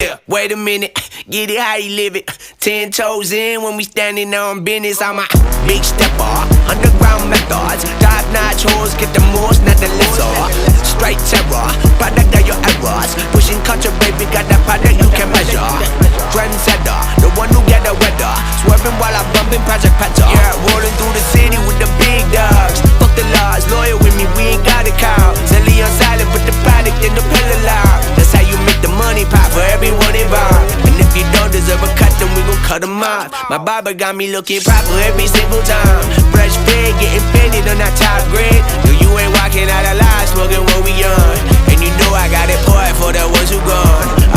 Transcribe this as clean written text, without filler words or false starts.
Yeah, wait a minute, get it how you live it. 10 toes in when we standing on business. I'm a big stepper, underground methods. Top-notch hoes, get the most, not the lesser. Straight terror, product of your errors. Pushing culture, baby, got that product you can measure. Trendsetter, the one who get the weather. Swerving while I'm bumping Project Petter. Yeah, rolling through the city with the big dogs. Fuck the laws, loyal with me, we ain't got a cow. Zelly on silent, put the product in the pillar loud. That's how you make the money pop for everyone involved. And if you don't deserve a cut, then we gon' cut them off. My barber got me looking proper every single time. Fresh pig, getting painted on that top grade. No, you ain't walking out alive, smoking what we on. And you know I got it poured for the ones who gone.